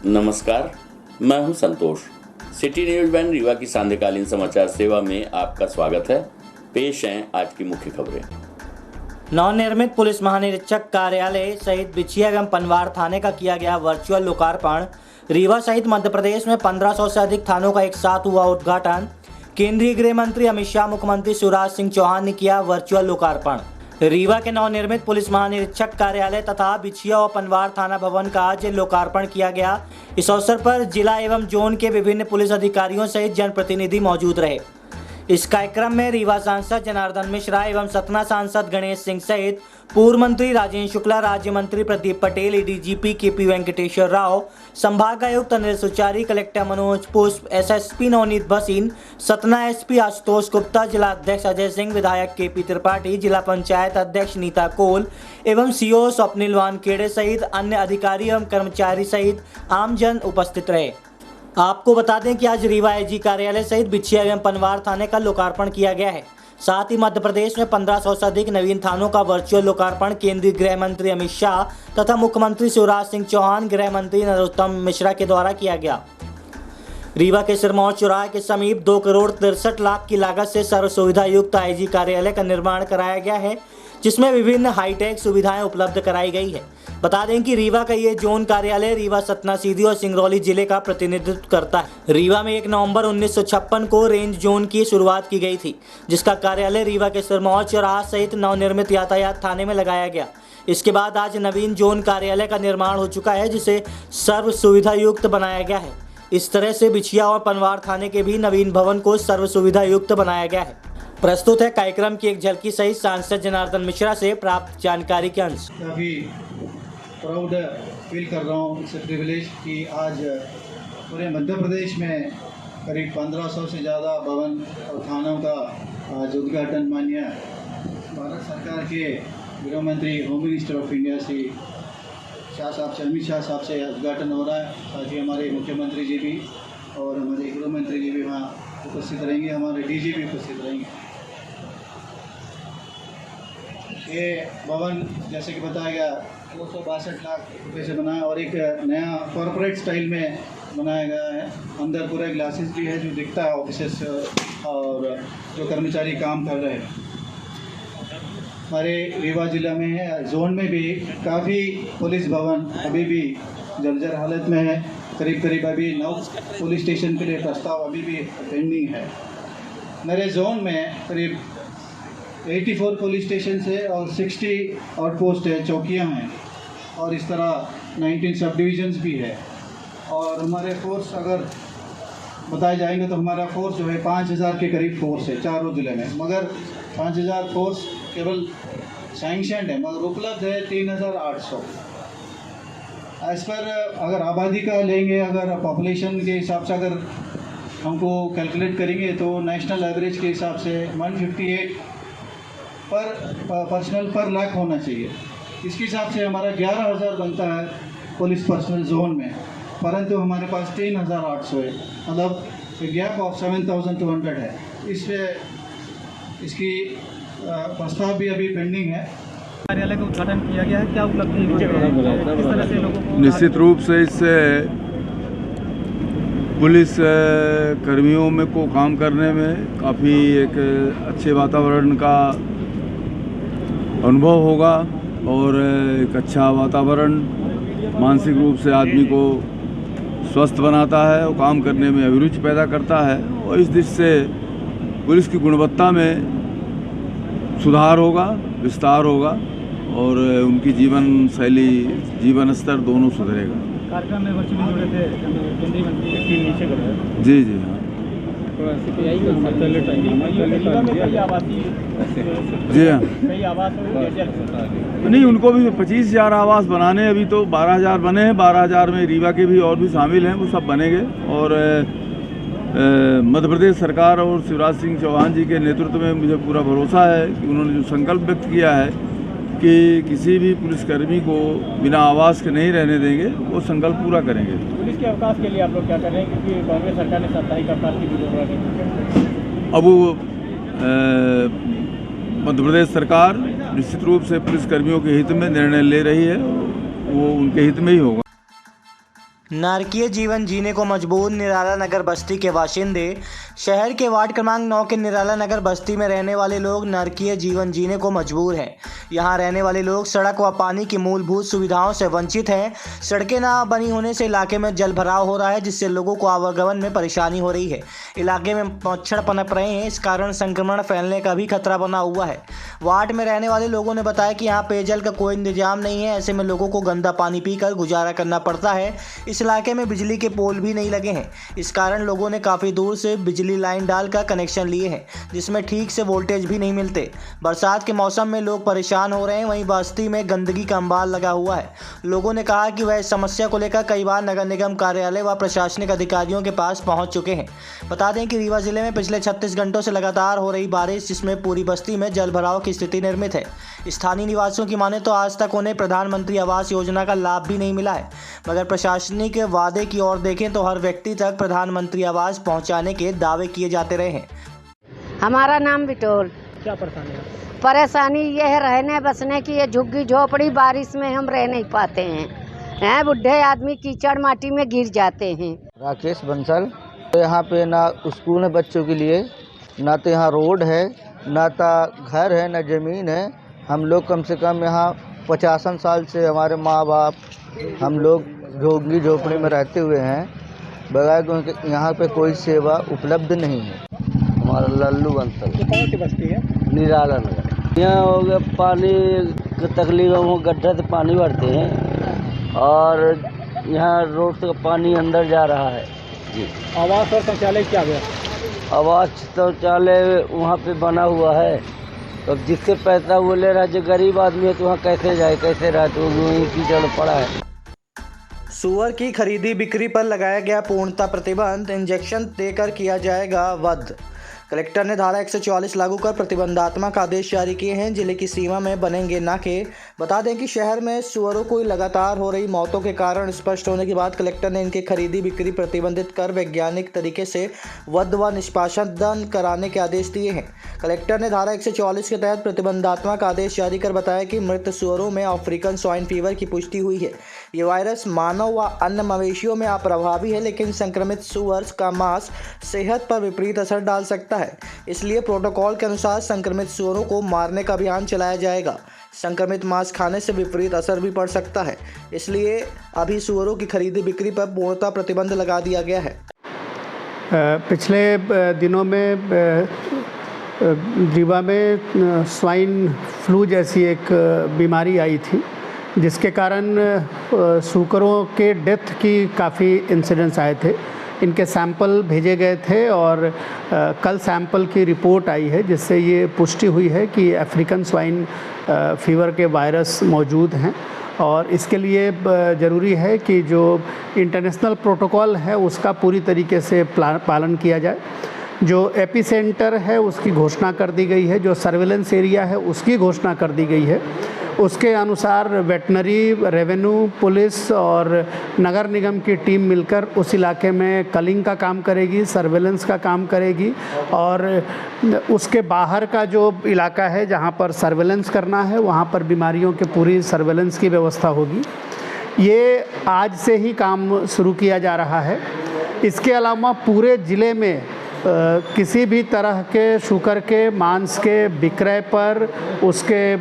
नमस्कार, मैं हूं संतोष। सिटी न्यूज वैन रीवा की सांध्यकालीन समाचार सेवा में आपका स्वागत है। पेश हैं आज की मुख्य खबरें। नवनिर्मित पुलिस महानिरीक्षक कार्यालय सहित बिछिया एवं पनवार थाने का किया गया वर्चुअल लोकार्पण। रीवा सहित मध्य प्रदेश में 1500 से अधिक थानों का एक साथ हुआ उद्घाटन। केंद्रीय गृह मंत्री अमित शाह, मुख्यमंत्री शिवराज सिंह चौहान ने किया वर्चुअल लोकार्पण। रीवा के नवनिर्मित पुलिस महानिरीक्षक कार्यालय तथा बिछिया और पनवार थाना भवन का आज लोकार्पण किया गया। इस अवसर पर जिला एवं जोन के विभिन्न पुलिस अधिकारियों सहित जनप्रतिनिधि मौजूद रहे। इस कार्यक्रम में रीवा सांसद जनार्दन मिश्रा एवं सतना सांसद गणेश सिंह सहित पूर्व मंत्री राजेंद्र शुक्ला, राज्य मंत्री प्रदीप पटेल, एडीजीपी केपी वेंकटेश्वर राव, संभाग आयुक्त अनिल सुचारी, कलेक्टर मनोज पुष्प, एसएसपी नवनीत भसीन, सतना एसपी आशुतोष गुप्ता, जिला अध्यक्ष अजय सिंह, विधायक केपी त्रिपाठी, जिला पंचायत अध्यक्ष नीता कोल एवं सीओ स्वप्निल वानखेड़े सहित अन्य अधिकारी एवं कर्मचारी सहित आमजन उपस्थित रहे। आपको बता दें कि आज रीवा एजी कार्यालय सहित बिछिया एवं पनवार थाने का लोकार्पण किया गया है। साथ ही मध्य प्रदेश में 1500 से अधिक नवीन थानों का वर्चुअल लोकार्पण केंद्रीय गृह मंत्री अमित शाह तथा मुख्यमंत्री शिवराज सिंह चौहान, गृह मंत्री नरोत्तम मिश्रा के द्वारा किया गया। रीवा के सिरमौर चौराहे के समीप 2 करोड़ 63 लाख की लागत से सर्व सुविधा युक्त आईजी कार्यालय का निर्माण कराया गया है, जिसमें विभिन्न हाईटेक सुविधाएं उपलब्ध कराई गई है। बता दें कि रीवा का ये जोन कार्यालय रीवा, सतना, सीधी और सिंगरौली जिले का प्रतिनिधित्व करता है। रीवा में 1 नवंबर 1956 को रेंज जोन की शुरुआत की गई थी, जिसका कार्यालय रीवा के सिरमौर चौराहा सहित नवनिर्मित यातायात थाने में लगाया गया। इसके बाद आज नवीन जोन कार्यालय का निर्माण हो चुका है, जिसे सर्व सुविधा युक्त बनाया गया है। इस तरह से बिछिया और पनवार थाने के भी नवीन भवन को सर्व सुविधा युक्त बनाया गया है। प्रस्तुत है कार्यक्रम की एक झलकी सहित सांसद जनार्दन मिश्रा से प्राप्त जानकारी के अंश। काफ़ी प्राउड फील कर रहा हूँ, इट्स प्रिविलेज कि आज पूरे मध्य प्रदेश में करीब 1500 से ज़्यादा भवन और थानों का आज उद्घाटन माननीय भारत सरकार के गृह मंत्री, home minister of India Shri Shah साहब से, अमित शाह साहब से उद्घाटन हो रहा है। साथ ही हमारे मुख्यमंत्री जी भी और हमारे गृह मंत्री जी भी वहाँ उपस्थित रहेंगे, हमारे डीजी भी उपस्थित रहेंगे। ये भवन जैसे कि बताया गया 262 लाख रुपए से बना है और एक नया कॉरपोरेट स्टाइल में बनाया गया है। अंदर पूरे ग्लासेस भी है जो दिखता है ऑफिसेस और जो कर्मचारी काम कर रहे हैं। हमारे रीवा जिला में है, जोन में भी काफ़ी पुलिस भवन अभी भी जर्जर हालत में है। करीब अभी 9 पुलिस स्टेशन के लिए प्रस्ताव अभी भी पेंडिंग है। मेरे जोन में करीब 84 पुलिस स्टेशन है और 60 आउटपोस्ट है, चौकियां हैं और इस तरह 19 सब डिविजन्स भी है। और हमारे फोर्स अगर बताए जाएंगे तो हमारा फोर्स जो है 5000 के करीब फोर्स है चारों ज़िले में, मगर 5000 फोर्स केवल सैंक्शनड है, मगर उपलब्ध है 3800। एज पर अगर आबादी का लेंगे, अगर पॉपुलेशन के हिसाब से अगर हमको कैलकुलेट करेंगे तो नेशनल एवरेज के हिसाब से 158 पर्सनल पर लाख होना चाहिए। इसके हिसाब से हमारा 11000 बनता है पुलिस पर्सनल जोन में, परंतु हमारे पास 3800 है, मतलब गैप ऑफ 7200 है। इसकी प्रस्ताव भी अभी पेंडिंग है। कार्यालय का उद्घाटन किया गया है, क्या उपलब्धि किस तरह से लोगों को? निश्चित रूप से इससे पुलिस कर्मियों में को काम करने में काफ़ी एक अच्छे वातावरण का अनुभव होगा और एक अच्छा वातावरण मानसिक रूप से आदमी को स्वस्थ बनाता है और काम करने में अभिरुचि पैदा करता है और इस दृष्टि से पुलिस की गुणवत्ता में सुधार होगा, विस्तार होगा और उनकी जीवन शैली, जीवन स्तर दोनों सुधरेगा। कार्यक्रम में वर्चुअली जुड़े थे केंद्रीय मंत्री के नीचे कर रहे हैं। जी जी हाँ जी हाँ कई आवास नहीं, उनको भी 25,000 आवास बनाने, अभी तो 12,000 बने हैं। 12,000 में रीवा के भी और भी शामिल हैं, वो सब बनेंगे। और मध्य प्रदेश सरकार और शिवराज सिंह चौहान जी के नेतृत्व में मुझे पूरा भरोसा है कि उन्होंने जो संकल्प व्यक्त किया है कि किसी भी पुलिसकर्मी को बिना आवास के नहीं रहने देंगे, वो संकल्प पूरा करेंगे। पुलिस के अवकाश के लिए आप लोग क्या कर रहे हैं, क्योंकि कांग्रेस सरकार ने साप्ताहिक अवकाश की भी घोषणा की? अब वो मध्य प्रदेश सरकार निश्चित रूप से पुलिसकर्मियों के हित में निर्णय ले रही है, वो उनके हित में ही होगा। नारकीय जीवन जीने को मजबूर निराला नगर बस्ती के बाशिंदे। शहर के वार्ड क्रमांक 9 के निराला नगर बस्ती में रहने वाले लोग नारकीय जीवन जीने को मजबूर हैं। यहां रहने वाले लोग सड़क व पानी की मूलभूत सुविधाओं से वंचित हैं। सड़कें ना बनी होने से इलाके में जल भराव हो रहा है, जिससे लोगों को आवागमन में परेशानी हो रही है। इलाके में मच्छर पनप रहे हैं, इस कारण संक्रमण फैलने का भी खतरा बना हुआ है। वार्ड में रहने वाले लोगों ने बताया कि यहाँ पेयजल का कोई इंतजाम नहीं है, ऐसे में लोगों को गंदा पानी पीकर गुजारा करना पड़ता है। इस इलाके में बिजली के पोल भी नहीं लगे हैं, इस कारण लोगों ने काफ़ी दूर से बिजली लाइन डालकर कनेक्शन लिए हैं, जिसमें ठीक से वोल्टेज भी नहीं मिलते। बरसात के मौसम में लोग परेशान हो रहे हैं। वहीं बस्ती में गंदगी का अंबार लगा हुआ है। लोगों ने कहा कि वह इस समस्या को लेकर कई बार नगर निगम कार्यालय व प्रशासनिक अधिकारियों के पास पहुंच चुके हैं। बता दें कि रीवा जिले में पिछले 36 घंटों से लगातार हो रही बारिश, जिसमें पूरी बस्ती में जल भराव की स्थिति निर्मित है। स्थानीय निवासियों की माने तो आज तक उन्हें प्रधानमंत्री आवास योजना का लाभ भी नहीं मिला है, मगर प्रशासनिक वादे की ओर देखें तो हर व्यक्ति तक प्रधानमंत्री आवास पहुंचाने के दावे किए जाते रहे हैं। हमारा नाम बिटोल। क्या परेशानी है? परेशानी ये है रहने बसने की, ये झुग्गी झोपड़ी बारिश में हम रह नहीं पाते हैं। बुढ़े आदमी कीचड़ माटी में गिर जाते हैं। राकेश बंसल। तो यहाँ पे ना स्कूल है बच्चों के लिए, ना तो यहाँ रोड है, ना तो घर है, ना ज़मीन है। हम लोग कम से कम यहाँ 50 साल से हमारे माँ बाप हम लोग झुग्गी झोपड़ी में रहते हुए हैं, बगैर क्योंकि यहाँ पे कोई सेवा उपलब्ध नहीं है। हमारा लल्लू बंसल। कौन सी बस्ती है? निराला नगर। यहाँ हो गया पानी की तकलीफ, वो गड्ढे से पानी भरते हैं और यहाँ रोड से पानी अंदर जा रहा है जी। आवास और शौचालय क्या गया? आवास शौचालय वहाँ पे बना हुआ है, तो जिससे पैसा वो ले रहा है, जो गरीब आदमी है तो वहाँ कैसे जाए, कैसे रहे, तो वहीं कीचड़ पड़ा है। सुअर की खरीदी बिक्री पर लगाया गया पूर्णतः प्रतिबंध, इंजेक्शन देकर किया जाएगा वध। कलेक्टर ने धारा 144 लागू कर प्रतिबंधात्मक आदेश जारी किए हैं। जिले की सीमा में बनेंगे नाके। बता दें कि शहर में सुअरों को लगातार हो रही मौतों के कारण स्पष्ट होने के बाद कलेक्टर ने इनकी खरीदी बिक्री प्रतिबंधित कर वैज्ञानिक तरीके से वध व निष्पादन कराने के आदेश दिए हैं। कलेक्टर ने धारा 144 के तहत प्रतिबंधात्मक आदेश जारी कर बताया कि मृत सुअरों में अफ्रीकन स्वाइन फीवर की पुष्टि हुई है। ये वायरस मानव व अन्य मवेशियों में अप्रभावी है, लेकिन संक्रमित सुअर का मांस सेहत पर विपरीत असर डाल सकता है। इसलिए प्रोटोकॉल के अनुसार संक्रमित सुअरों को मारने का अभियान चलाया जाएगा। संक्रमित मांस खाने से विपरीत असर भी पड़ सकता है, इसलिए अभी सुअरों की खरीदी बिक्री पर पूर्णतः प्रतिबंध लगा दिया गया है। पिछले दिनों में रीवा में स्वाइन फ्लू जैसी एक बीमारी आई थी, जिसके कारण सूकरों के डेथ की काफ़ी इंसिडेंट्स आए थे। इनके सैंपल भेजे गए थे और कल सैंपल की रिपोर्ट आई है, जिससे ये पुष्टि हुई है कि अफ्रीकन स्वाइन फीवर के वायरस मौजूद हैं। और इसके लिए ज़रूरी है कि जो इंटरनेशनल प्रोटोकॉल है उसका पूरी तरीके से पालन किया जाए। जो एपिसेंटर है उसकी घोषणा कर दी गई है, जो सर्विलेंस एरिया है उसकी घोषणा कर दी गई है। उसके अनुसार वेटनरी, रेवेन्यू, पुलिस और नगर निगम की टीम मिलकर उस इलाके में कलिंग का काम करेगी, सर्विलेंस का काम करेगी और उसके बाहर का जो इलाका है जहां पर सर्विलेंस करना है वहां पर बीमारियों के पूरी सर्विलेंस की व्यवस्था होगी। ये आज से ही काम शुरू किया जा रहा है। इसके अलावा पूरे ज़िले में किसी भी तरह के शूकर के मांस के विक्रय पर, उसके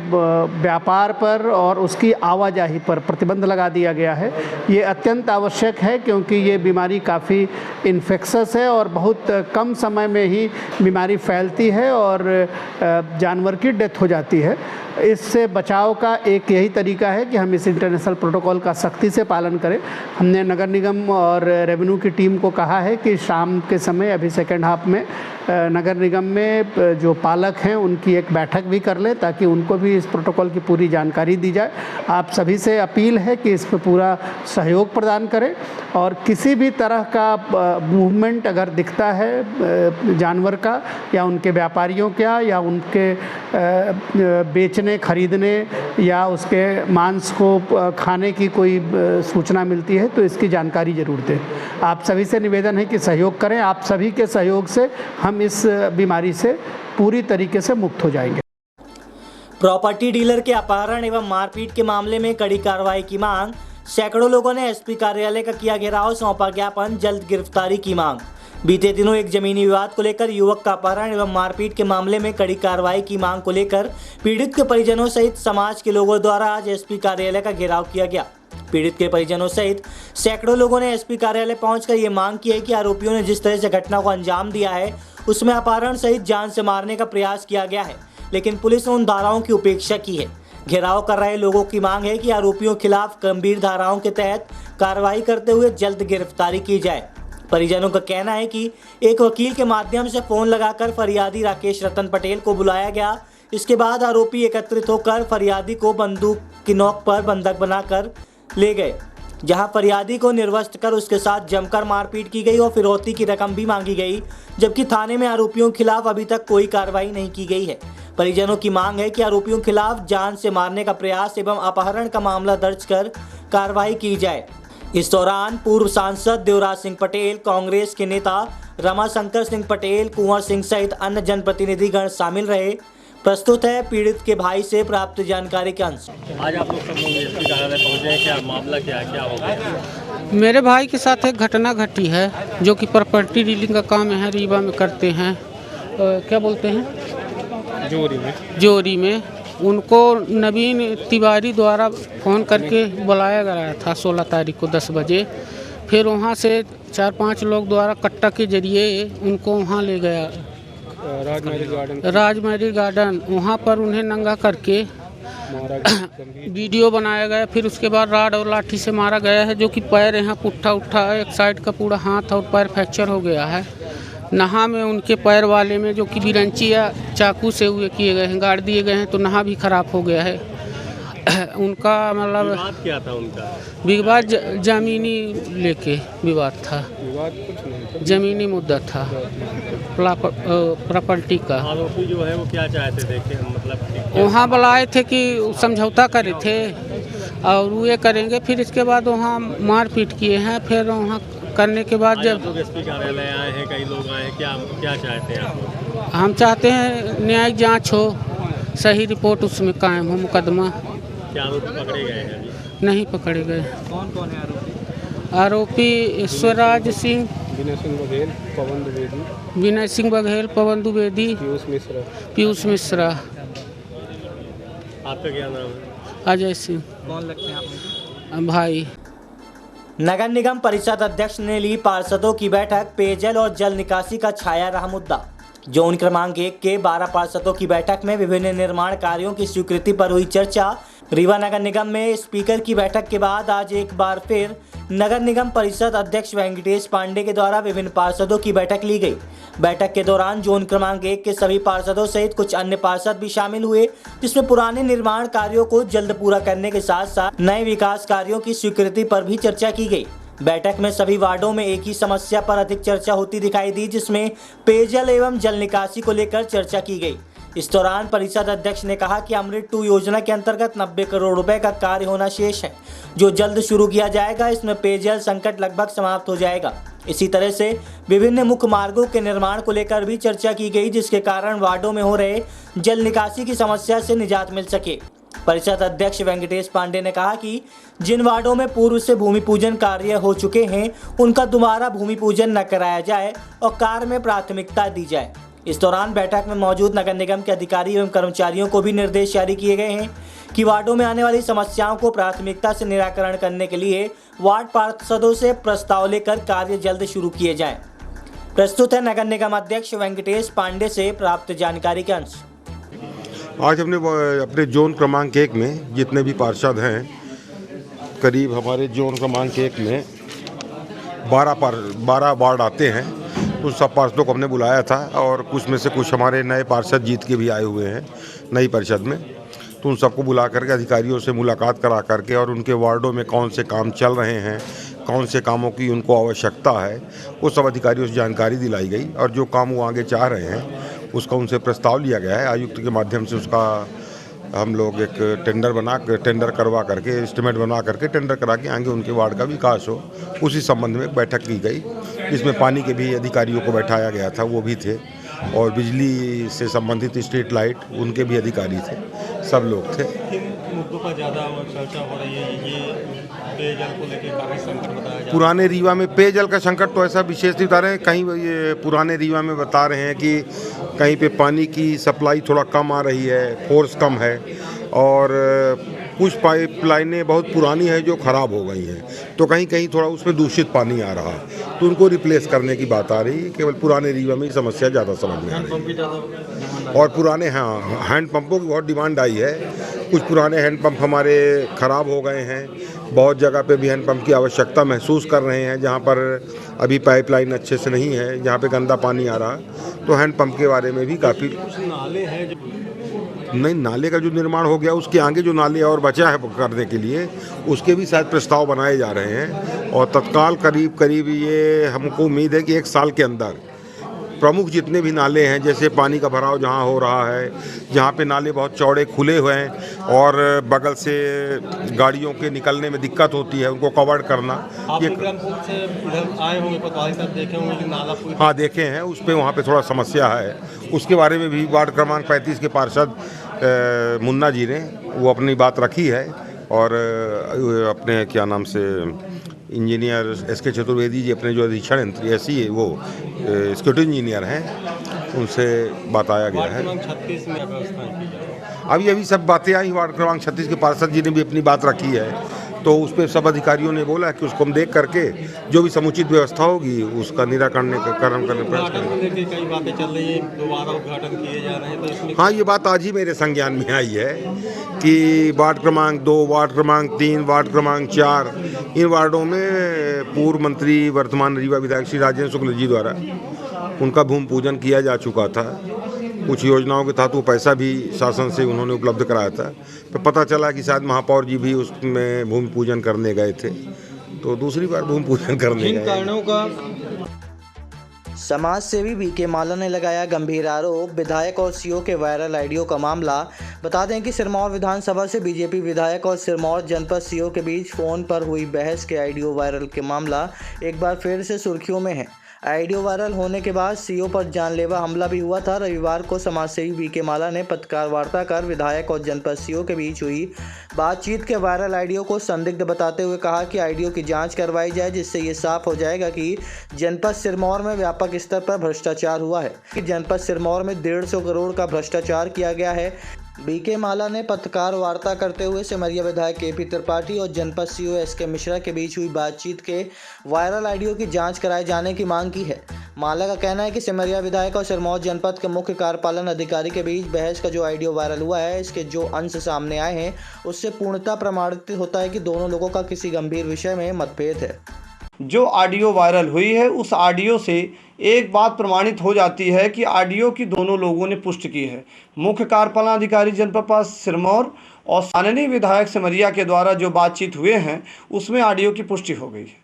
व्यापार पर और उसकी आवाजाही पर प्रतिबंध लगा दिया गया है। ये अत्यंत आवश्यक है क्योंकि ये बीमारी काफ़ी इन्फेक्शस है और बहुत कम समय में ही बीमारी फैलती है और जानवर की डेथ हो जाती है। इससे बचाव का एक यही तरीका है कि हम इस इंटरनेशनल प्रोटोकॉल का सख्ती से पालन करें। हमने नगर निगम और रेवेन्यू की टीम को कहा है कि शाम के समय अभी सेकेंड हाफ में नगर निगम में जो पालक हैं उनकी एक बैठक भी कर लें, ताकि उनको भी इस प्रोटोकॉल की पूरी जानकारी दी जाए। आप सभी से अपील है कि इस पर पूरा सहयोग प्रदान करें और किसी भी तरह का मूवमेंट अगर दिखता है जानवर का या उनके व्यापारियों का या उनके बेचने, खरीदने या उसके मांस को खाने की कोई सूचना मिलती है तो इसकी जानकारी ज़रूर दें। आप सभी से निवेदन है कि सहयोग करें। आप सभी के सहयोग से हम इस बीमारी से पूरी तरीके से मुक्त हो जाएंगे। प्रॉपर्टी डीलर के अपहरण एवं मारपीट के मामले में कड़ी कार्रवाई की मांग। सैकड़ों लोगों ने एसपी कार्यालय का किया घेराव, सौंपा ज्ञापन, जल्द गिरफ्तारी की मांग। बीते दिनों एक जमीनी विवाद को लेकर युवक का अपहरण एवं मारपीट के मामले में कड़ी कार्रवाई की मांग को लेकर पीड़ित के परिजनों सहित समाज के लोगों द्वारा आज एसपी कार्यालय का घेराव किया गया। पीड़ित के परिजनों सहित सैकड़ों लोगों ने एसपी कार्यालय पहुंचकर ये मांग की है कि आरोपियों ने जिस तरह से घटना को अंजाम दिया है उसमें अपहरण सहित जान से मारने का प्रयास किया गया है, लेकिन पुलिस ने उन धाराओं की उपेक्षा की है। घेराव कर रहे लोगों की मांग है कि आरोपियों के खिलाफ गंभीर धाराओं के तहत कार्रवाई करते हुए जल्द गिरफ्तारी की जाए। परिजनों का कहना है कि एक वकील के माध्यम से फोन लगाकर फरियादी राकेश रतन पटेल को बुलाया गया। इसके बाद आरोपी एकत्रित होकर फरियादी को बंदूक की नोक पर बंधक बनाकर ले गए, जहां फरियादी को निर्वस्त्र कर उसके साथ जमकर मारपीट की गई और फिरौती की रकम भी मांगी गई, जबकि थाने में आरोपियों के खिलाफ अभी तक कोई कार्रवाई नहीं की गई है। परिजनों की मांग है कि आरोपियों के खिलाफ जान से मारने का प्रयास एवं अपहरण का मामला दर्ज कर कार्रवाई की जाए। इस दौरान पूर्व सांसद देवराज सिंह पटेल, कांग्रेस के नेता रमाशंकर सिंह पटेल, कुंवर सिंह सहित अन्य जनप्रतिनिधिगण शामिल रहे। प्रस्तुत है पीड़ित के भाई से प्राप्त जानकारी के अंश। आज आप लोग सब लोग एसपी कार्यालय पहुंचे हैं, क्या मामला क्या है, क्या हो गया? मेरे भाई के साथ एक घटना घटी है जो कि प्रॉपर्टी डीलिंग का काम है, रीवा में करते हैं, क्या बोलते हैं, जोरी में। उनको नवीन तिवारी द्वारा फ़ोन करके बुलाया गया था 16 तारीख को 10 बजे। फिर वहाँ से 4-5 लोग द्वारा कट्टा के जरिए उनको वहाँ ले गया राजमहल गार्डन। वहाँ पर उन्हें नंगा करके वीडियो बनाया गया। फिर उसके बाद राड और लाठी से मारा गया है, जो कि पैर यहाँ पुट्ठा उठा है, एक साइड का पूरा हाथ और पैर फ्रैक्चर हो गया है। नहा में उनके पैर वाले में जो कि बिरंची या चाकू से हुए किए गए हैं, गाड़ दिए गए हैं, तो नहा भी खराब हो गया है। उनका मतलब विवाद क्या था उनका? विवाद जमीनी लेके विवाद था, विवाद कुछ नहीं था, जमीनी मुद्दा था प्रॉपर्टी का। आरोपी जो है वो क्या चाहते थे कि मतलब वहाँ बुलाए थे कि समझौता करे थे और वो करेंगे, फिर इसके बाद वहाँ मारपीट किए हैं। फिर वहाँ करने के बाद जब लोग एसपी कार्यालय आए हैं, कई लोग आए हैं, क्या चाहते हैं आप? हम चाहते हैं न्यायिक जांच हो, सही रिपोर्ट उसमें कायम हो, मुकदमा। क्या आरोपी पकड़े गए हैं अभी? नहीं पकड़े गए। कौन है आरोपी? आरोपी ईश्वरराज सिंह, विनय सिंह बघेल, पवन द्विवेदी, पीयूष मिश्रा। आपका क्या नाम है? अजय सिंह। कौन लगते हैं आप? भाई। नगर निगम परिषद अध्यक्ष ने ली पार्षदों की बैठक। पेयजल और जल निकासी का छाया रहा मुद्दा। जोन क्रमांक 1 के 12 पार्षदों की बैठक में विभिन्न निर्माण कार्यों की स्वीकृति पर हुई चर्चा। रीवा नगर निगम में स्पीकर की बैठक के बाद आज एक बार फिर नगर निगम परिषद अध्यक्ष वेंकटेश पांडे के द्वारा विभिन्न पार्षदों की बैठक ली गई। बैठक के दौरान जोन क्रमांक 1 के सभी पार्षदों सहित कुछ अन्य पार्षद भी शामिल हुए, जिसमें पुराने निर्माण कार्यों को जल्द पूरा करने के साथ साथ नए विकास कार्यों की स्वीकृति पर भी चर्चा की गई। बैठक में सभी वार्डों में एक ही समस्या पर अधिक चर्चा होती दिखाई दी, जिसमें पेयजल एवं जल निकासी को लेकर चर्चा की गई। इस दौरान परिषद अध्यक्ष ने कहा कि अमृत 2 योजना के अंतर्गत 90 करोड़ रुपए का कार्य होना शेष है, जो जल्द शुरू किया जाएगा। इसमें पेयजल संकट लगभग समाप्त हो जाएगा। इसी तरह से विभिन्न मुख्य मार्गों के निर्माण को लेकर भी चर्चा की गई, जिसके कारण वार्डों में हो रहे जल निकासी की समस्या से निजात मिल सके। परिषद अध्यक्ष वेंकटेश पांडे ने कहा कि जिन वार्डों में पूर्व से भूमि पूजन कार्य हो चुके हैं, उनका दोबारा भूमि पूजन न कराया जाए और कार्य में प्राथमिकता दी जाए। इस दौरान बैठक में मौजूद नगर निगम के अधिकारी एवं कर्मचारियों को भी निर्देश जारी किए गए हैं कि वार्डों में आने वाली समस्याओं को प्राथमिकता से निराकरण करने के लिए वार्ड पार्षदों से प्रस्ताव लेकर कार्य जल्द शुरू किए जाएं। प्रस्तुत है नगर निगम अध्यक्ष वेंकटेश पांडे से प्राप्त जानकारी के अंश। आज हमने अपने जोन क्रमांक 1 में जितने भी पार्षद हैं, करीब हमारे जोन क्रमांक 1 में 12 वार्ड आते हैं, उन सब पार्षदों को हमने बुलाया था और कुछ में से कुछ हमारे नए पार्षद जीत के भी आए हुए हैं नई परिषद में। तो उन सबको बुला करके अधिकारियों से मुलाकात करा करके और उनके वार्डों में कौन से काम चल रहे हैं, कौन से कामों की उनको आवश्यकता है, वो सब अधिकारियों से जानकारी दिलाई गई और जो काम वो आगे चाह रहे हैं उसका उनसे प्रस्ताव लिया गया है। आयुक्त के माध्यम से उसका हम लोग एक टेंडर करवा करके, एस्टिमेट बना करके टेंडर करा के आगे उनके वार्ड का विकास हो, उसी संबंध में एक बैठक की गई। इसमें पानी के भी अधिकारियों को बैठाया गया था, वो भी थे, और बिजली से संबंधित स्ट्रीट लाइट उनके भी अधिकारी थे, सब लोग थे। पर ज़्यादा चर्चा हो रही है, ये पेयजल को लेकर काफ़ी संकट बताया जा रहा है। पुराने रीवा में पेयजल का संकट तो ऐसा विशेष नहीं बता रहे हैं, कहीं ये पुराने रीवा में बता रहे हैं कि कहीं पे पानी की सप्लाई थोड़ा कम आ रही है, फोर्स कम है, और कुछ पाइपलाइनें बहुत पुरानी है जो ख़राब हो गई हैं, तो कहीं कहीं थोड़ा उसमें दूषित पानी आ रहा है, तो उनको रिप्लेस करने की बात आ रही है। केवल पुराने रीवा में ही समस्या ज़्यादा समझ में आ रही है, और पुराने हैंडपम्पों की बहुत डिमांड आई है। कुछ पुराने हैंडपम्प हमारे ख़राब हो गए हैं, बहुत जगह पे भी हैंडपम्प की आवश्यकता महसूस कर रहे हैं, जहाँ पर अभी पाइपलाइन अच्छे से नहीं है, जहाँ पे गंदा पानी आ रहा, तो हैंडपम्प के बारे में भी काफ़ी नाले हैं जो नहीं, नाले का जो निर्माण हो गया उसके आगे जो नाले और बचा है करने के लिए, उसके भी शायद प्रस्ताव बनाए जा रहे हैं, और तत्काल करीब करीब ये हमको उम्मीद है कि 1 साल के अंदर प्रमुख जितने भी नाले हैं, जैसे पानी का भराव जहाँ हो रहा है, जहाँ पे नाले बहुत चौड़े खुले हुए हैं और बगल से गाड़ियों के निकलने में दिक्कत होती है, उनको कवर करना। आप विक्रमपुर से इधर आए होंगे, पटवारी साहब देखे होंगे कि नाला पूरी। हाँ, देखे हैं, उस पर वहाँ पे थोड़ा समस्या है, उसके बारे में भी वार्ड क्रमांक 35 के पार्षद मुन्ना जी ने वो अपनी बात रखी है, और अपने क्या नाम से इंजीनियर SK चतुर्वेदी जी, अपने जो अधीक्षण यंत्री ऐसी वो एक्जीक्यूटिव इंजीनियर हैं, उनसे बताया गया है। 36 में व्यवस्था की जाए। अभी सब बातें आई, वार्ड क्रमांक 36 के पार्षद जी ने भी अपनी बात रखी है, तो उस पर सब अधिकारियों ने बोला कि उसको हम देख करके जो भी समुचित व्यवस्था होगी उसका निराकरण करने प्रयास करेंगे। कई बातें चल रही है, दोबारा उद्घाटन किए जा रहे हैं, तो इसमें हाँ, ये बात आज ही मेरे संज्ञान में आई है कि वार्ड क्रमांक 2, वार्ड क्रमांक 3, वार्ड क्रमांक 4, इन वार्डों में पूर्व मंत्री वर्तमान रीवा विधायक श्री राजेंद्र शुक्ल जी द्वारा उनका भूमि पूजन किया जा चुका था। कुछ योजनाओं के तहत वो पैसा भी शासन से उन्होंने उपलब्ध कराया था, तो पता चला कि शायद महापौर जी भी उसमें भूमि पूजन करने गए थे, तो दूसरी बार भूमि पूजन करने गए। कारणों का समाज सेवी बीके माला ने लगाया गंभीर आरोप, विधायक और सीओ के वायरल ऑडियो का मामला। बता दें कि सिरमौर विधानसभा से बीजेपी विधायक और सिरमौर जनपद सीओ के बीच फोन पर हुई बहस के ऑडियो वायरल के मामला एक बार फिर से सुर्खियों में है। ऑडियो वायरल होने के बाद सीओ पर जानलेवा हमला भी हुआ था। रविवार को समाजसेवी बीके माला ने पत्रकार वार्ता कर विधायक और जनपद सीओ के बीच हुई बातचीत के वायरल ऑडियो को संदिग्ध बताते हुए कहा कि ऑडियो की जांच करवाई जाए, जिससे ये साफ हो जाएगा कि जनपद सिरमौर में व्यापक स्तर पर भ्रष्टाचार हुआ है, कि जनपद सिरमौर में 150 करोड़ का भ्रष्टाचार किया गया है। बीके माला ने पत्रकार वार्ता करते हुए सिमरिया विधायक KP त्रिपाठी और जनपद सीओ SK मिश्रा के बीच हुई बातचीत के वायरल ऑडियो की जांच कराए जाने की मांग की है। माला का कहना है कि सिमरिया विधायक और सिरमौर जनपद के मुख्य कार्यपालन अधिकारी के बीच बहस का जो ऑडियो वायरल हुआ है, इसके जो अंश सामने आए हैं उससे पूर्णतः प्रमाणित होता है कि दोनों लोगों का किसी गंभीर विषय में मतभेद है। जो ऑडियो वायरल हुई है उस ऑडियो से एक बात प्रमाणित हो जाती है कि ऑडियो की दोनों लोगों ने पुष्टि की है। मुख्य कार्यपालन अधिकारी जनपद सिरमौर और स्थानीय विधायक सिमरिया के द्वारा जो बातचीत हुए हैं उसमें ऑडियो की पुष्टि हो गई है,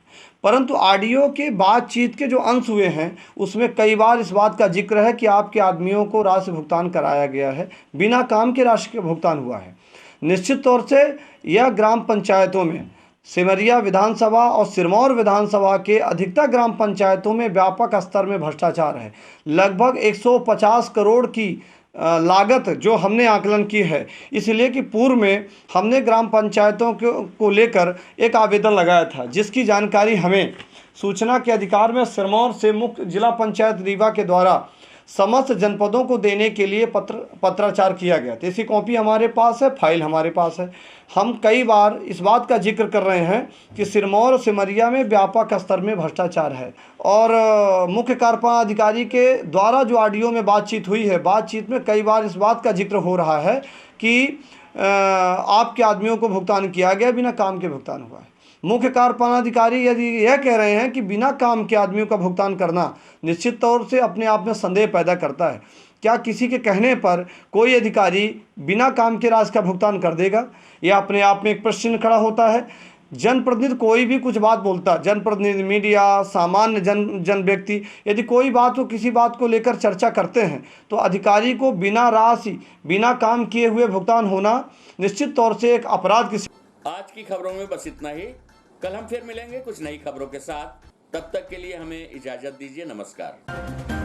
परंतु ऑडियो के बातचीत के जो अंश हुए हैं उसमें कई बार इस बात का जिक्र है कि आपके आदमियों को राशि भुगतान कराया गया है, बिना काम के राशि का भुगतान हुआ है। निश्चित तौर से यह ग्राम पंचायतों में सिमरिया विधानसभा और सिरमौर विधानसभा के अधिकतर ग्राम पंचायतों में व्यापक स्तर में भ्रष्टाचार है। लगभग 150 करोड़ की लागत जो हमने आकलन की है, इसलिए कि पूर्व में हमने ग्राम पंचायतों को लेकर एक आवेदन लगाया था, जिसकी जानकारी हमें सूचना के अधिकार में सिरमौर से मुख्य जिला पंचायत रीवा के द्वारा समस्त जनपदों को देने के लिए पत्राचार किया गया। तो इसकी कॉपी हमारे पास है, फाइल हमारे पास है। हम कई बार इस बात का जिक्र कर रहे हैं कि सिरमौर और सिमरिया में व्यापक स्तर में भ्रष्टाचार है, और मुख्य कार्यपालन अधिकारी के द्वारा जो ऑडियो में बातचीत हुई है, बातचीत में कई बार इस बात का जिक्र हो रहा है कि आपके आदमियों को भुगतान किया गया, बिना काम के भुगतान हुआ है। मुख्य कार्यपालन अधिकारी यदि यह कह रहे हैं कि बिना काम के आदमियों का भुगतान करना निश्चित तौर से अपने आप में संदेह पैदा करता है। क्या किसी के कहने पर कोई अधिकारी बिना काम के राशि का भुगतान कर देगा? यह अपने आप में एक प्रश्न खड़ा होता है। जनप्रतिनिधि कोई भी कुछ बात बोलता, जनप्रतिनिधि, मीडिया, सामान्य जन व्यक्ति यदि कोई बात को किसी बात को लेकर चर्चा करते हैं तो अधिकारी को बिना राशि, बिना काम किए हुए भुगतान होना निश्चित तौर से एक अपराध की। आज की खबरों में बस इतना ही। कल हम फिर मिलेंगे कुछ नई खबरों के साथ। तब तक के लिए हमें इजाजत दीजिए। नमस्कार।